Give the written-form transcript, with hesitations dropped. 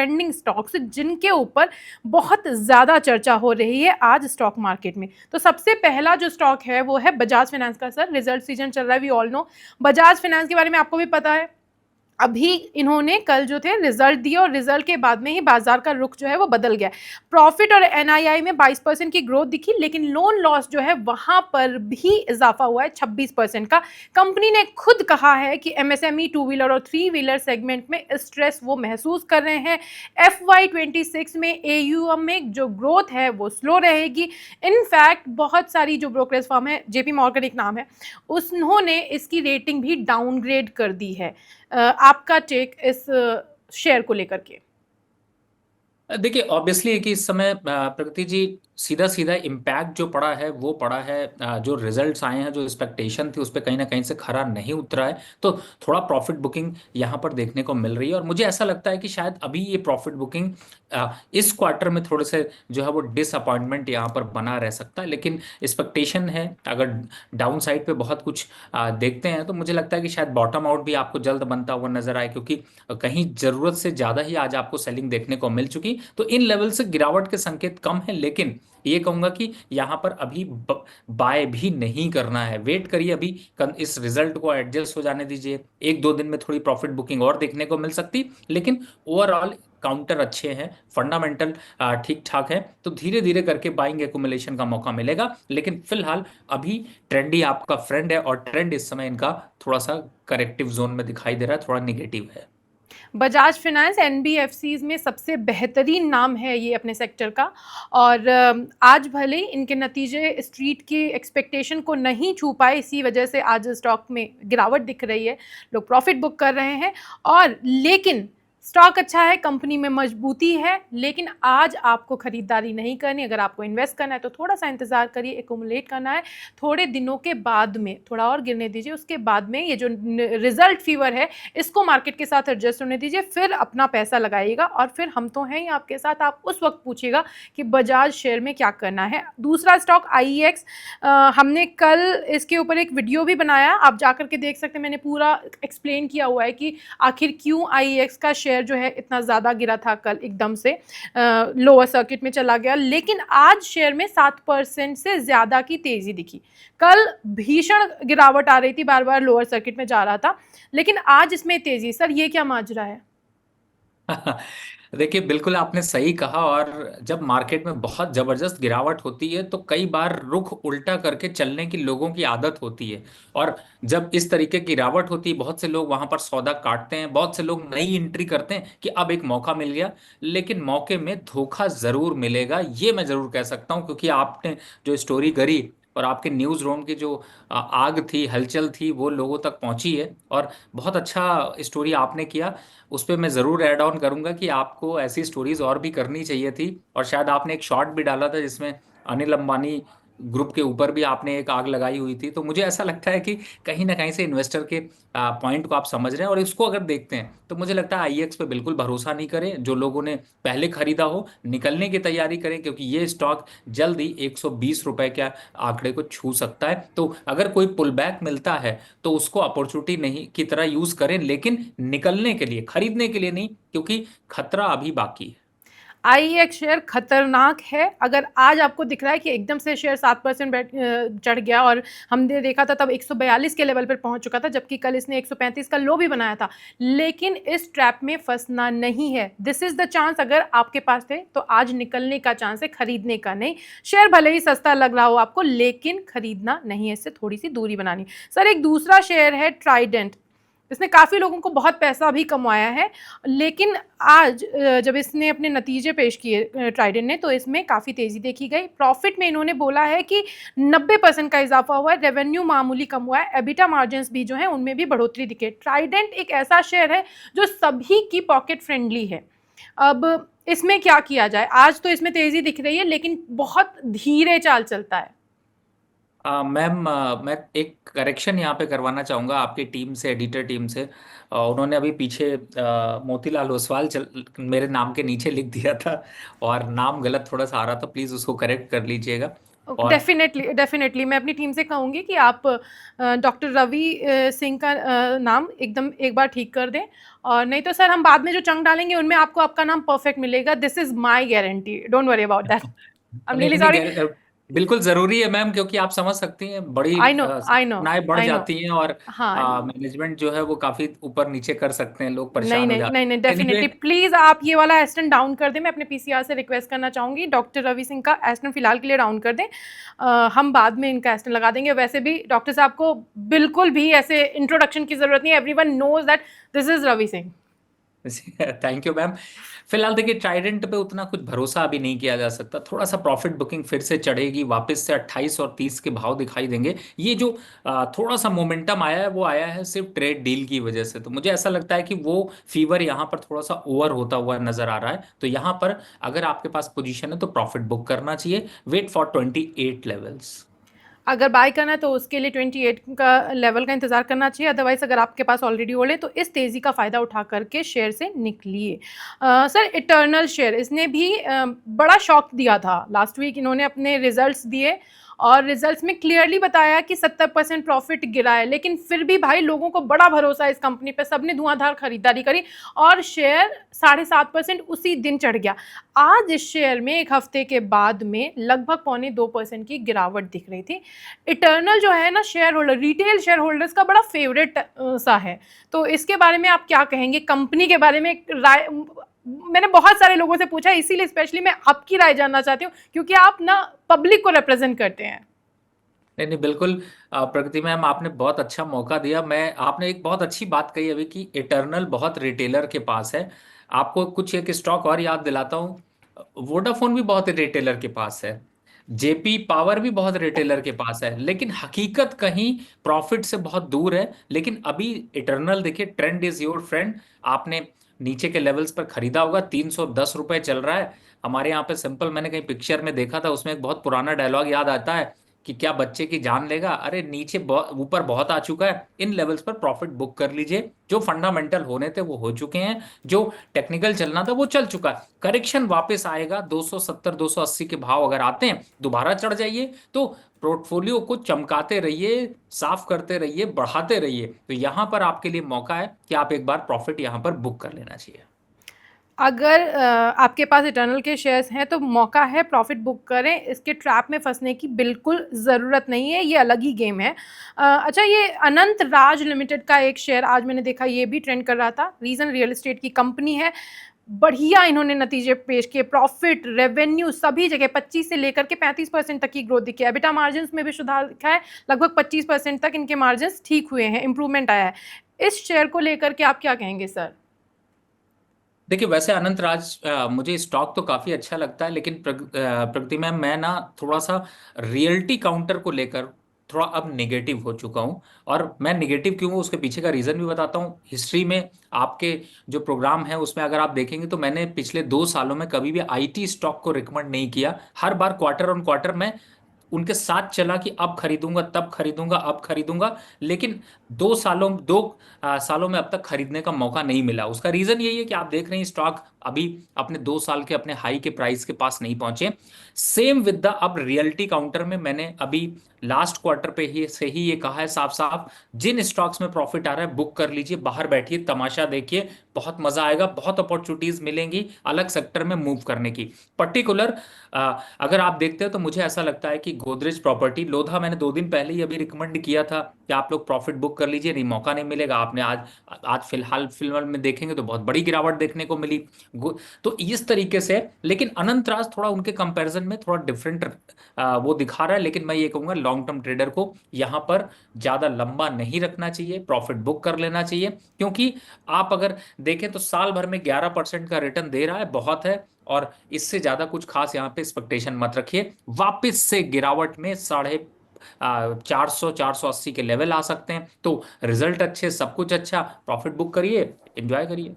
Trending stocks जिनके ऊपर बहुत ज़्यादा चर्चा हो रही है आज स्टॉक मार्केट में। तो सबसे पहला जो स्टॉक है वो है बजाज फाइनेंस का। सर, रिजल्ट सीजन चल रहा है, we all know. Bajaj finance के बारे में आपको भी पता है। अभी इन्होंने कल जो थे रिजल्ट दिए और रिजल्ट के बाद में ही बाजार का रुख जो है वो बदल गया। प्रॉफिट और एनआईआई में 22% की ग्रोथ दिखी, लेकिन लोन लॉस जो है वहां पर भी इजाफा हुआ है 26% का। कंपनी ने खुद कहा है कि एमएसएमई, टू व्हीलर और थ्री व्हीलर सेगमेंट में स्ट्रेस वो महसूस कर रहे हैं। FY26 में एयूएम में जो ग्रोथ है वो स्लो रहेगी। इनफैक्ट बहुत सारी जो ब्रोकरेज फर्म है, जेपी मॉर्गन एक नाम है, उन्होंने इसकी रेटिंग भी डाउनग्रेड कर दी है। आपका टेक इस शेयर को लेकर के? देखिए, ऑब्वियसली है कि इस समय प्रगति जी सीधा सीधा इम्पैक्ट जो पड़ा है वो पड़ा है, जो रिजल्ट्स आए हैं, जो एक्सपेक्टेशन थी उस पर कहीं ना कहीं से खरा नहीं उतरा है। तो थोड़ा प्रॉफिट बुकिंग यहाँ पर देखने को मिल रही है और मुझे ऐसा लगता है कि शायद अभी ये प्रॉफिट बुकिंग इस क्वार्टर में थोड़े से जो है वो डिसअपॉइंटमेंट यहाँ पर बना रह सकता है। लेकिन एक्सपेक्टेशन है, अगर डाउन साइड पे बहुत कुछ देखते हैं तो मुझे लगता है कि शायद बॉटम आउट भी आपको जल्द बनता हुआ नजर आए, क्योंकि कहीं जरूरत से ज्यादा ही आज आपको सेलिंग देखने को मिल चुकी। तो इन लेवल से गिरावट के संकेत कम है, लेकिन ये कहूंगा कि यहां पर अभी बाय भी नहीं करना है। वेट करिए अभी, इस रिजल्ट को एडजस्ट हो जाने दीजिए। एक दो दिन में थोड़ी प्रॉफिट बुकिंग और देखने को मिल सकती, लेकिन ओवरऑल काउंटर अच्छे हैं, फंडामेंटल ठीक ठाक है, तो धीरे धीरे करके बाइंग एकुमुलेशन का मौका मिलेगा। लेकिन फिलहाल अभी ट्रेंड ही आपका फ्रेंड है और ट्रेंड इस समय इनका थोड़ा सा करेक्टिव जोन में दिखाई दे रहा है, थोड़ा निगेटिव है। बजाज फाइनेंस एनबीएफसीज में सबसे बेहतरीन नाम है ये अपने सेक्टर का। और आज भले इनके नतीजे स्ट्रीट की एक्सपेक्टेशन को नहीं छू पाए, इसी वजह से आज स्टॉक में गिरावट दिख रही है, लोग प्रॉफिट बुक कर रहे हैं। और लेकिन स्टॉक अच्छा है, कंपनी में मजबूती है, लेकिन आज आपको खरीदारी नहीं करनी। अगर आपको इन्वेस्ट करना है तो थोड़ा सा इंतजार करिए, एकुमुलेट करना है। थोड़े दिनों के बाद में थोड़ा और गिरने दीजिए, उसके बाद में ये जो रिजल्ट फीवर है इसको मार्केट के साथ एडजस्ट होने दीजिए, फिर अपना पैसा लगाइएगा। और फिर हम तो हैं ही आपके साथ, आप उस वक्त पूछिएगा कि बजाज शेयर में क्या करना है। दूसरा स्टॉक आईईएक्स, हमने कल इसके ऊपर एक वीडियो भी बनाया, आप जाकर के देख सकते हैं। मैंने पूरा एक्सप्लेन किया हुआ है कि आखिर क्यों आईईएक्स का शेयर जो है इतना ज़्यादा गिरा था कल, एकदम से लोअर सर्किट में चला गया। लेकिन आज शेयर में 7% से ज़्यादा की तेज़ी दिखी। कल भीषण गिरावट आ रही थी, बार बार लोअर सर्किट में जा रहा था, लेकिन आज इसमें तेज़ी। सर, ये क्या माजरा है? देखिए, बिल्कुल आपने सही कहा। और जब मार्केट में बहुत जबरदस्त गिरावट होती है तो कई बार रुख उल्टा करके चलने की लोगों की आदत होती है। और जब इस तरीके की गिरावट होती है, बहुत से लोग वहां पर सौदा काटते हैं, बहुत से लोग नई एंट्री करते हैं कि अब एक मौका मिल गया। लेकिन मौके में धोखा जरूर मिलेगा, ये मैं जरूर कह सकता हूं, क्योंकि आपने जो स्टोरी करी और आपके न्यूज रूम की जो आग थी, हलचल थी, वो लोगों तक पहुंची है। और बहुत अच्छा स्टोरी आपने किया। उस पर मैं ज़रूर ऐड ऑन करूंगा कि आपको ऐसी स्टोरीज और भी करनी चाहिए थी। और शायद आपने एक शॉर्ट भी डाला था जिसमें अनिल अंबानी ग्रुप के ऊपर भी आपने एक आग लगाई हुई थी। तो मुझे ऐसा लगता है कि कहीं ना कहीं से इन्वेस्टर के पॉइंट को आप समझ रहे हैं और इसको अगर देखते हैं तो मुझे लगता है आईएक्स पे बिल्कुल भरोसा नहीं करें। जो लोगों ने पहले खरीदा हो, निकलने की तैयारी करें, क्योंकि ये स्टॉक जल्द ही 120 रुपए के आंकड़े को छू सकता है। तो अगर कोई पुल बैक मिलता है तो उसको अपॉर्चुनिटी नहीं की तरह यूज करें, लेकिन निकलने के लिए, खरीदने के लिए नहीं, क्योंकि खतरा अभी बाकी है। आईएक्स शेयर खतरनाक है। अगर आज आपको दिख रहा है कि एकदम से शेयर 7% चढ़ गया, और हमने देखा था तब 142 के लेवल पर पहुंच चुका था, जबकि कल इसने 135 का लो भी बनाया था। लेकिन इस ट्रैप में फंसना नहीं है। दिस इज द चांस, अगर आपके पास थे तो आज निकलने का चांस है, खरीदने का नहीं। शेयर भले ही सस्ता लग रहा हो आपको, लेकिन खरीदना नहीं है, इससे थोड़ी सी दूरी बनानी। सर, एक दूसरा शेयर है ट्राइडेंट। इसने काफ़ी लोगों को बहुत पैसा भी कमाया है, लेकिन आज जब इसने अपने नतीजे पेश किए ट्राइडेंट ने, तो इसमें काफ़ी तेज़ी देखी गई। प्रॉफिट में इन्होंने बोला है कि 90% का इजाफा हुआ है, रेवेन्यू मामूली कम हुआ है, एबिटा मार्जिन्स भी जो है उनमें भी बढ़ोतरी दिखे। ट्राइडेंट एक ऐसा शेयर है जो सभी की पॉकेट फ्रेंडली है। अब इसमें क्या किया जाए? आज तो इसमें तेज़ी दिख रही है, लेकिन बहुत धीरे चाल चलता है। मैम, मैं एक करेक्शन यहाँ पे करवाना चाहूँगा आपकी टीम से, एडिटर टीम से। उन्होंने अभी पीछे मोतीलाल ओसवाल मेरे नाम के नीचे लिख दिया था और नाम गलत थोड़ा सा आ रहा था, प्लीज़ उसको करेक्ट कर लीजिएगा। और डेफिनेटली डेफिनेटली मैं अपनी टीम से कहूंगी कि आप डॉक्टर रवि सिंह का नाम एकदम एक बार ठीक कर दें, और नहीं तो सर हम बाद में जो चंक डालेंगे उनमें आपको आपका नाम परफेक्ट मिलेगा। This is my guarantee, don't worry about that. I am नहीं रियली नहीं सॉरी। बिल्कुल जरूरी है मैम, क्योंकि आप समझ सकती हैं बड़ी आई नो, आई नो, संभावनाएं बढ़ आई नो। जाती हैं, और हाँ। मैनेजमेंट जो है वो काफी ऊपर नीचे कर सकते हैं, लोग नहीं परेशान हो नहीं जाते नहीं नहीं, हैं। एनीवे, डेफिनेटली प्लीज आप ये वाला एस्टन डाउन कर दें। मैं अपने पीसीआर से रिक्वेस्ट करना चाहूंगी, डॉक्टर रवि सिंह का एस्टन फिलहाल के लिए डाउन कर दें। हम बाद में इनका एस्टन लगा देंगे। वैसे भी डॉक्टर साहब को बिल्कुल भी ऐसे इंट्रोडक्शन की जरूरत नहीं है, everyone knows that this is Ravi Singh. Thank you ma'am. फिलहाल देखिए, ट्राइडेंट पे उतना कुछ भरोसा अभी नहीं किया जा सकता। थोड़ा सा प्रॉफिट बुकिंग फिर से चढ़ेगी, वापस से 28 और 30 के भाव दिखाई देंगे। ये जो थोड़ा सा मोमेंटम आया है, वो आया है सिर्फ ट्रेड डील की वजह से। तो मुझे ऐसा लगता है कि वो फीवर यहाँ पर थोड़ा सा ओवर होता हुआ नजर आ रहा है। तो यहाँ पर अगर आपके पास पोजीशन है तो प्रॉफिट बुक करना चाहिए। Wait for 28 levels. अगर बाय करना है तो उसके लिए 28 का लेवल का इंतजार करना चाहिए। अदरवाइज अगर आपके पास ऑलरेडी होल्ड है तो इस तेजी का फायदा उठा करके शेयर से निकलिए। सर इटर्नल शेयर, इसने भी बड़ा शॉक दिया था लास्ट वीक। इन्होंने अपने रिजल्ट्स दिए और रिजल्ट्स में क्लियरली बताया कि 70% प्रॉफिट गिरा है, लेकिन फिर भी भाई लोगों को बड़ा भरोसा है इस कंपनी पे, सबने धुआंधार खरीदारी करी और शेयर 7.5% उसी दिन चढ़ गया। आज इस शेयर में एक हफ्ते के बाद में लगभग 0.25% की गिरावट दिख रही थी। इटर्नल जो है ना share holder, retail share holders का बड़ा फेवरेट सा है। तो इसके बारे में आप क्या कहेंगे? कंपनी के बारे में राय मैंने बहुत सारे लोगों से पूछा, इसीलिए स्पेशली मैं आपकी राय जानना चाहती हूँ, क्योंकि आप ना पब्लिक को रिप्रेजेंट करते हैं। नहीं नहीं बिल्कुल। प्रगति मैम, आपने बहुत अच्छा मौका दिया। मैं आपने एक बहुत अच्छी बात कही अभी कि इटर्नल बहुत रिटेलर के पास है। आपको कुछ एक स्टॉक और याद दिलाता हूँ। वोडाफोन भी बहुत रिटेलर के पास है, जेपी पावर भी बहुत रिटेलर के पास है, लेकिन हकीकत कहीं प्रॉफिट से बहुत दूर है। लेकिन अभी इटर्नल देखिए, ट्रेंड इज योर फ्रेंड। आपने नीचे के लेवल्स पर खरीदा होगा, 310 रुपए चल रहा है। हमारे यहाँ पे सिंपल, मैंने कहीं पिक्चर में देखा था, उसमें एक बहुत पुराना डायलॉग याद आता है कि क्या बच्चे की जान लेगा। अरे नीचे ऊपर बहुत आ चुका है। इन लेवल्स पर प्रॉफिट बुक कर लीजिए। जो फंडामेंटल होने थे वो हो चुके हैं, जो टेक्निकल चलना था वो चल चुका है। करेक्शन वापस आएगा, 270 280 के भाव अगर आते हैं दोबारा चढ़ जाइए। तो पोर्टफोलियो को चमकाते रहिए, साफ करते रहिए, बढ़ाते रहिए। तो यहां पर आपके लिए मौका है कि आप एक बार प्रॉफिट यहां पर बुक कर लेना चाहिए। अगर आपके पास इटर्नल के शेयर्स हैं तो मौका है, प्रॉफिट बुक करें। इसके ट्रैप में फंसने की बिल्कुल ज़रूरत नहीं है, ये अलग ही गेम है। अच्छा, ये अनंत राज लिमिटेड का एक शेयर आज मैंने देखा, ये भी ट्रेंड कर रहा था। रीजन रियल एस्टेट की कंपनी है, बढ़िया इन्होंने नतीजे पेश किए, प्रॉफिट रेवेन्यू सभी जगह 25 से लेकर के 35% तक की ग्रोथ दिखी है। एबिटा मार्जिन में भी सुधार दिखा है, लगभग 25% तक इनके मार्जिन ठीक हुए हैं, इंप्रूवमेंट आया है। इस शेयर को लेकर के आप क्या कहेंगे सर? देखिए, वैसे अनंत राज मुझे स्टॉक तो काफी अच्छा लगता है, लेकिन प्रगति मैम, मैं ना थोड़ा सा रियल्टी काउंटर को लेकर थोड़ा अब नेगेटिव हो चुका हूं। और मैं नेगेटिव क्यों हूं उसके पीछे का रीजन भी बताता हूं। हिस्ट्री में आपके जो प्रोग्राम है उसमें अगर आप देखेंगे तो मैंने पिछले 2 सालों में कभी भी आईटी स्टॉक को रिकमेंड नहीं किया। हर बार क्वार्टर ऑन क्वार्टर में उनके साथ चला कि अब खरीदूंगा, तब खरीदूंगा, अब खरीदूंगा। लेकिन 2 सालों में अब तक खरीदने का मौका नहीं मिला। उसका रीजन यही है कि आप देख रहे हैं स्टॉक अभी अपने 2 साल के अपने हाई के प्राइस के पास नहीं पहुंचे। सेम विद द अब रियलिटी काउंटर में मैंने अभी लास्ट क्वार्टर पे ही से ही ये कहा है साफ साफ, जिन स्टॉक्स में प्रॉफिट आ रहा है बुक कर लीजिए, बाहर बैठिए, तमाशा देखिए, बहुत मजा आएगा, बहुत अपॉर्चुनिटीज मिलेंगी अलग सेक्टर में मूव करने की। पर्टिकुलर अगर आप देखते हो तो मुझे ऐसा लगता है कि गोदरेज प्रॉपर्टी लोधा, मैंने 2 दिन पहले ही अभी रिकमेंड किया था कि आप लोग प्रॉफिट बुक कर लीजिए, नहीं मौका नहीं मिलेगा। आपने आज आज फिलहाल फिल्म में देखेंगे तो बहुत बड़ी गिरावट देखने को मिली। तो इस तरीके से, लेकिन अनंत राज थोड़ा उनके कंपैरिजन में थोड़ा डिफरेंट वो दिखा रहा है। लेकिन मैं ये कहूंगा लॉन्ग टर्म ट्रेडर को यहाँ पर ज्यादा लंबा नहीं रखना चाहिए, प्रॉफिट बुक कर लेना चाहिए। क्योंकि आप अगर देखें तो साल भर में 11% का रिटर्न दे रहा है, बहुत है। और इससे ज्यादा कुछ खास यहाँ पे एक्सपेक्टेशन मत रखिए। वापस से गिरावट में 450 480 के लेवल आ सकते हैं। तो रिजल्ट अच्छे, सब कुछ अच्छा, प्रॉफिट बुक करिए, एंजॉय करिए।